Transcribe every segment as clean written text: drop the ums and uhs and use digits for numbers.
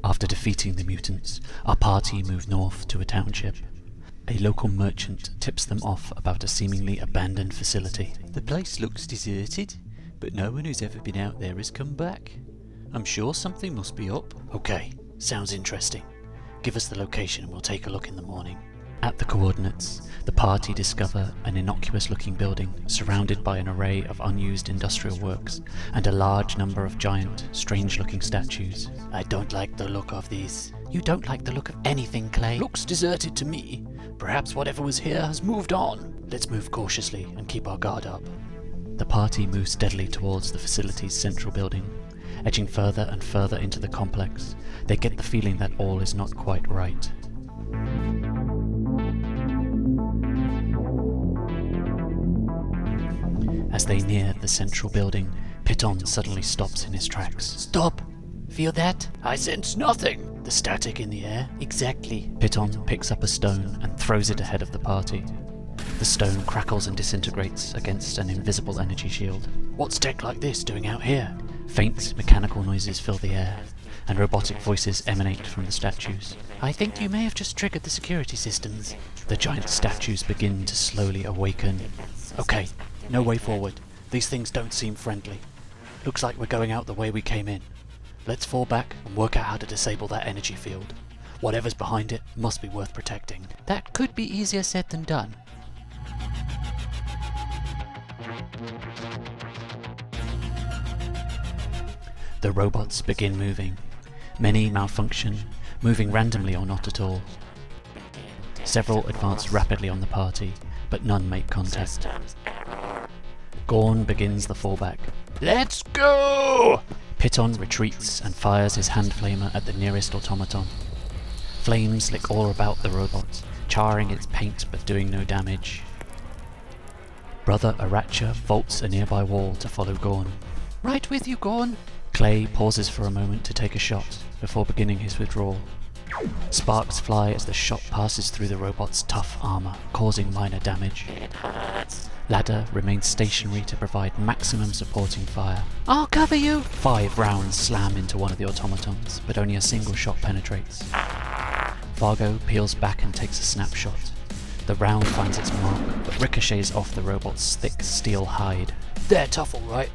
After defeating the mutants, our party move north to a township. A local merchant tips them off about a seemingly abandoned facility. The place looks deserted, but no one who's ever been out there has come back. I'm sure something must be up. Okay, sounds interesting. Give us the location and we'll take a look in the morning. At the coordinates, the party discover an innocuous-looking building surrounded by an array of unused industrial works and a large number of giant, strange-looking statues. I don't like the look of these. You don't like the look of anything, Clay. Looks deserted to me. Perhaps whatever was here has moved on. Let's move cautiously and keep our guard up. The party moves steadily towards the facility's central building. Edging further and further into the complex, they get the feeling that all is not quite right. As they near the central building, Piton suddenly stops in his tracks. Stop! Feel that? I sense nothing. The static in the air? Exactly. Piton picks up a stone and throws it ahead of the party. The stone crackles and disintegrates against an invisible energy shield. What's tech like this doing out here? Faint mechanical noises fill the air, and robotic voices emanate from the statues. I think you may have just triggered the security systems. The giant statues begin to slowly awaken. Okay, no way forward. These things don't seem friendly. Looks like we're going out the way we came in. Let's fall back and work out how to disable that energy field. Whatever's behind it must be worth protecting. That could be easier said than done. The robots begin moving. Many malfunction, moving randomly or not at all. Several advance rapidly on the party, but none make contact. Gorn begins the fallback. Let's go! Piton retreats and fires his hand flamer at the nearest automaton. Flames lick all about the robot, charring its paint but doing no damage. Brother Aracha vaults a nearby wall to follow Gorn. Right with you, Gorn. Clay pauses for a moment to take a shot before beginning his withdrawal. Sparks fly as the shot passes through the robot's tough armor, causing minor damage. It hurts. Ladder remains stationary to provide maximum supporting fire. I'll cover you! 5 rounds slam into one of the automatons, but only a single shot penetrates. Fargo peels back and takes a snapshot. The round finds its mark, but ricochets off the robot's thick steel hide. They're tough, alright.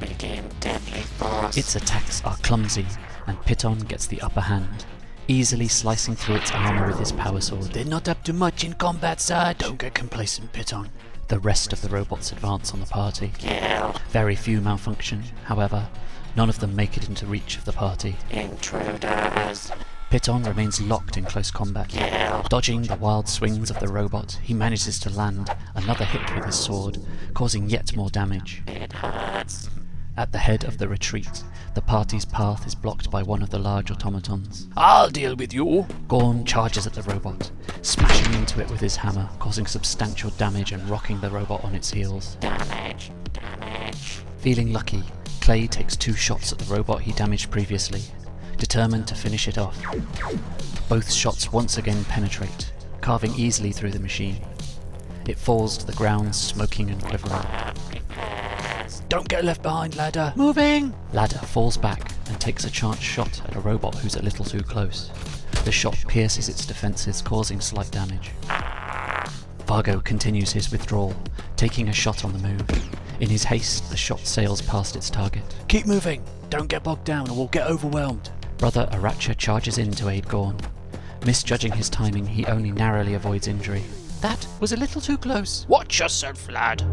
Begin deadly force. Its attacks are clumsy, and Piton gets the upper hand, easily slicing through its armor with his power sword. They're not up to much in combat, Sarge. Don't get complacent, Piton. The rest of the robots advance on the party. Kill. Very few malfunction, however. None of them make it into reach of the party. Intruders. Piton remains locked in close combat. Kill. Dodging the wild swings of the robot, he manages to land another hit with his sword, causing yet more damage. It hurts. At the head of the retreat, the party's path is blocked by one of the large automatons. I'll deal with you! Gorn charges at the robot, smashing into it with his hammer, causing substantial damage and rocking the robot on its heels. Damage. Feeling lucky, Clay takes 2 shots at the robot he damaged previously, determined to finish it off. Both shots once again penetrate, carving easily through the machine. It falls to the ground, smoking and quivering. Don't get left behind, Ladder! Moving! Ladder falls back and takes a chance shot at a robot who's a little too close. The shot pierces its defenses, causing slight damage. Fargo continues his withdrawal, taking a shot on the move. In his haste, the shot sails past its target. Keep moving! Don't get bogged down or we'll get overwhelmed. Brother Aracha charges in to aid Gorn. Misjudging his timing, he only narrowly avoids injury. That was a little too close. Watch yourself, lad!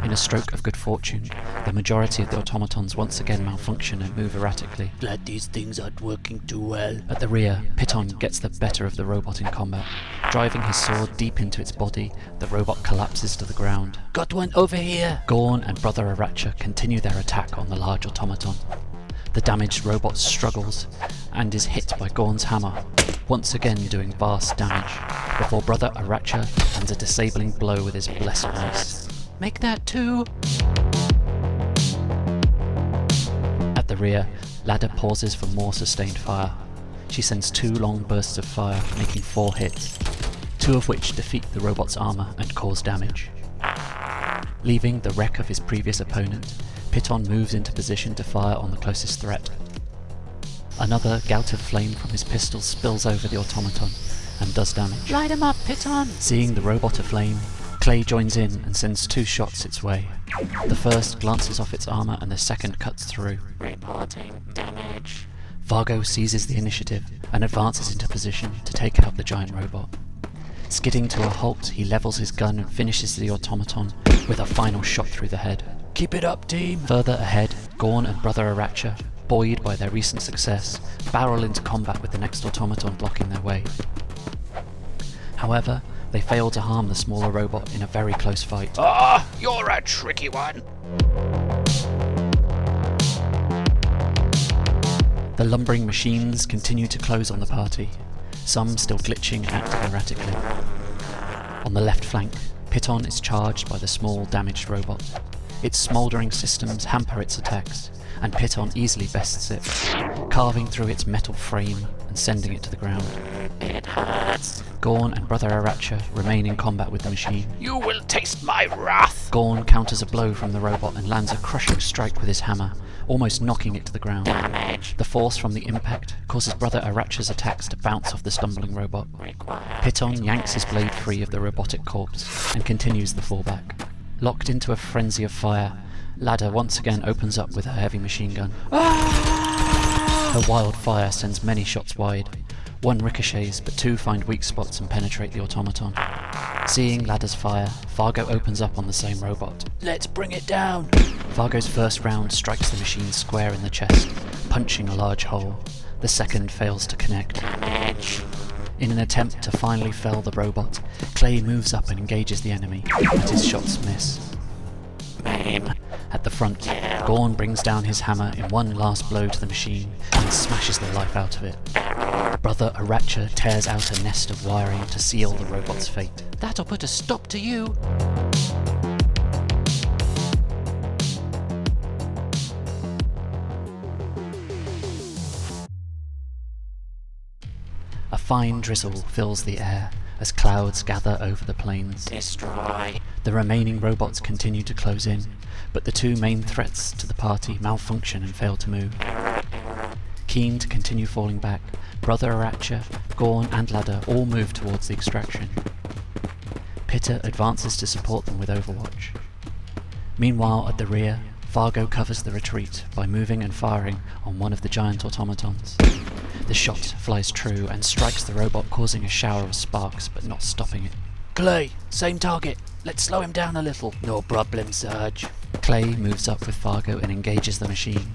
In a stroke of good fortune, the majority of the automatons once again malfunction and move erratically. Glad these things aren't working too well. At the rear, Piton gets the better of the robot in combat. Driving his sword deep into its body, the robot collapses to the ground. Got one over here! Gorn and Brother Aracha continue their attack on the large automaton. The damaged robot struggles and is hit by Gorn's hammer, once again doing vast damage, before Brother Aracha lands a disabling blow with his blessed mace. Make that 2! At the rear, Ladder pauses for more sustained fire. She sends 2 long bursts of fire, making 4 hits, 2 of which defeat the robot's armor and cause damage. Leaving the wreck of his previous opponent, Piton moves into position to fire on the closest threat. Another gout of flame from his pistol spills over the automaton and does damage. Light him up, Piton! Seeing the robot aflame, Clay joins in and sends 2 shots its way. The first glances off its armor and the second cuts through. Reporting damage. Vargo seizes the initiative and advances into position to take out the giant robot. Skidding to a halt, he levels his gun and finishes the automaton with a final shot through the head. Keep it up, team! Further ahead, Gorn and Brother Aracha, buoyed by their recent success, barrel into combat with the next automaton blocking their way. However, they fail to harm the smaller robot in a very close fight. Ah, you're a tricky one! The lumbering machines continue to close on the party, some still glitching and acting erratically. On the left flank, Piton is charged by the small, damaged robot. Its smouldering systems hamper its attacks, and Piton easily bests it, carving through its metal frame and sending it to the ground. It hurts. Gorn and Brother Aracha remain in combat with the machine. You will taste my wrath! Gorn counters a blow from the robot and lands a crushing strike with his hammer, almost knocking it to the ground. Damage. The force from the impact causes Brother Aracha's attacks to bounce off the stumbling robot. Required. Piton yanks his blade free of the robotic corpse and continues the fallback. Locked into a frenzy of fire, Ladder once again opens up with her heavy machine gun. Her wild fire sends many shots wide. 1 ricochets, but 2 find weak spots and penetrate the automaton. Seeing Ladder's fire, Vargo opens up on the same robot. Let's bring it down! Vargo's first round strikes the machine square in the chest, punching a large hole. The second fails to connect. Damage. In an attempt to finally fell the robot, Clay moves up and engages the enemy, but his shots miss. Maim. At the front, Gorn brings down his hammer in one last blow to the machine and smashes the life out of it. Brother Aracha tears out a nest of wiring to seal the robot's fate. That'll put a stop to you! A fine drizzle fills the air as clouds gather over the plains. Destroy. The remaining robots continue to close in, but the 2 main threats to the party malfunction and fail to move. Keen to continue falling back, Brother Aracha, Gorn and Ladder all move towards the extraction. Pitta advances to support them with Overwatch. Meanwhile, at the rear, Vargo covers the retreat by moving and firing on one of the giant automatons. The shot flies true and strikes the robot, causing a shower of sparks but not stopping it. Clay, same target. Let's slow him down a little. No problem, Sarge. Clay moves up with Vargo and engages the machine,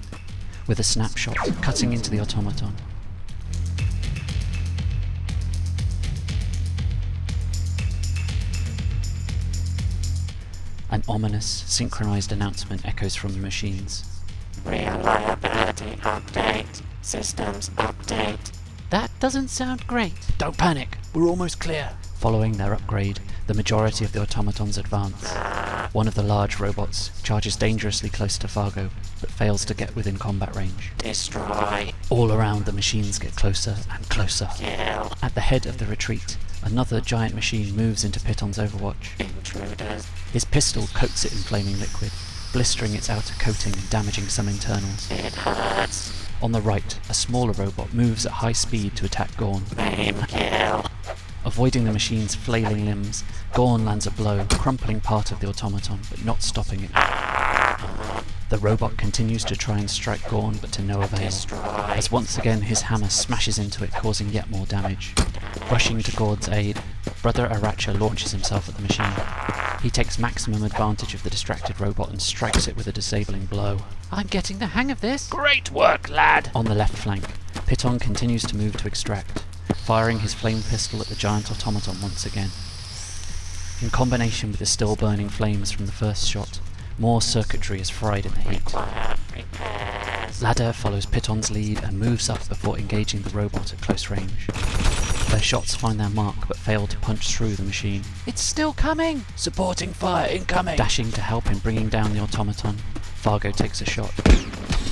with a snapshot cutting into the automaton. An ominous, synchronized announcement echoes from the machines. Reliability update. Systems update. That doesn't sound great. Don't panic. We're almost clear. Following their upgrade, the majority of the automatons advance. One of the large robots charges dangerously close to Vargo, but fails to get within combat range. Destroy. All around, the machines get closer and closer. Kill. At the head of the retreat, another giant machine moves into Piton's Overwatch. Intruders. His pistol coats it in flaming liquid, blistering its outer coating and damaging some internals. It hurts. On the right, a smaller robot moves at high speed to attack Gorn. Maim. Kill. Avoiding the machine's flailing limbs, Gorn lands a blow, crumpling part of the automaton, but not stopping it. The robot continues to try and strike Gorn, but to no avail, Destroy. as once again his hammer smashes into it, causing yet more damage. Rushing to Gorn's aid, Brother Aracha launches himself at the machine. He takes maximum advantage of the distracted robot and strikes it with a disabling blow. I'm getting the hang of this. Great work, lad. On the left flank, Piton continues to move to extract, firing his flame pistol at the giant automaton once again. In combination with the still burning flames from the first shot, more circuitry is fried in the heat. Required repairs. Ladder follows Piton's lead and moves up before engaging the robot at close range. Their shots find their mark but fail to punch through the machine. It's still coming. Supporting fire incoming. Dashing to help in bringing down the automaton, Vargo takes a shot.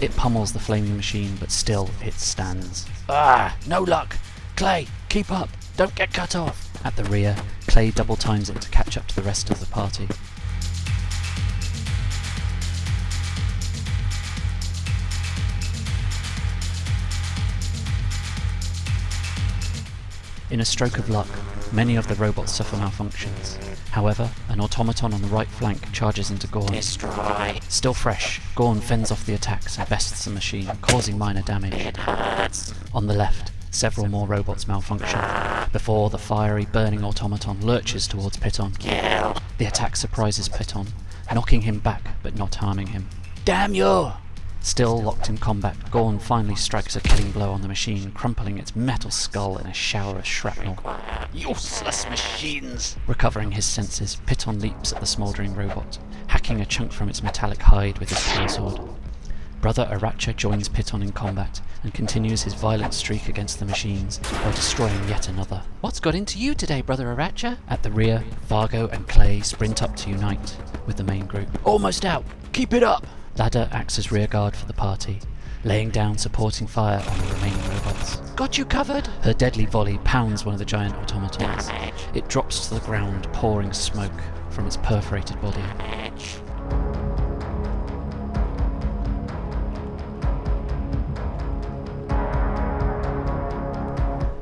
It pummels the flaming machine, but still it stands. No luck. Clay, keep up. Don't get cut off. At the rear, Clay double times it to catch up to the rest of the party. In a stroke of luck, many of the robots suffer malfunctions. However, an automaton on the right flank charges into Gorn. Destroy. Still fresh, Gorn fends off the attacks and bests the machine, causing minor damage. It hurts. On the left, several more robots malfunction, before the fiery, burning automaton lurches towards Piton. Kill. The attack surprises Piton, knocking him back but not harming him. Damn you! Still locked in combat, Gorn finally strikes a killing blow on the machine, crumpling its metal skull in a shower of shrapnel. Useless machines! Recovering his senses, Piton leaps at the smouldering robot, hacking a chunk from its metallic hide with his power sword. Brother Aracha joins Piton in combat and continues his violent streak against the machines while destroying yet another. What's got into you today, Brother Aracha? At the rear, Vargo and Clay sprint up to unite with the main group. Almost out! Keep it up! Ladder acts as rearguard for the party, laying down supporting fire on the remaining robots. Got you covered! Her deadly volley pounds one of the giant automatons. It drops to the ground, pouring smoke from its perforated body. Damage.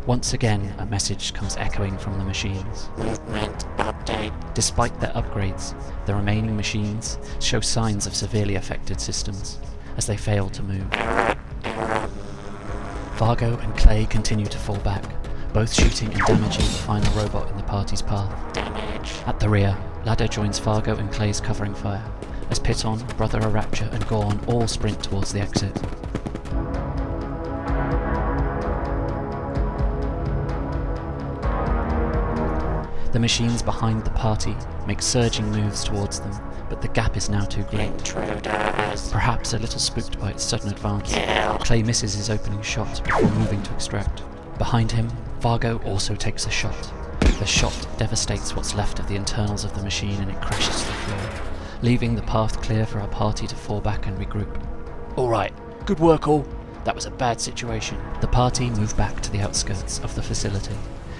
Once again, a message comes echoing from the machines. Movement update. Despite their upgrades, the remaining machines show signs of severely affected systems, as they fail to move. Error. Vargo and Clay continue to fall back, both shooting and damaging the final robot in the party's path. Damage. At the rear, Ladder joins Vargo and Clay's covering fire, as Piton, Brother Aracha and Gorn all sprint towards the exit. The machines behind the party make surging moves towards them, but the gap is now too great. Intruders. Perhaps a little spooked by its sudden advance, Kill. Clay misses his opening shot before moving to extract. Behind him, Vargo also takes a shot. The shot devastates what's left of the internals of the machine and it crashes to the floor, leaving the path clear for our party to fall back and regroup. Alright, good work all. That was a bad situation. The party move back to the outskirts of the facility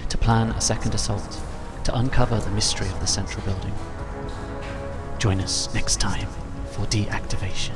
to plan a second assault, to uncover the mystery of the central building. Join us next time for deactivation.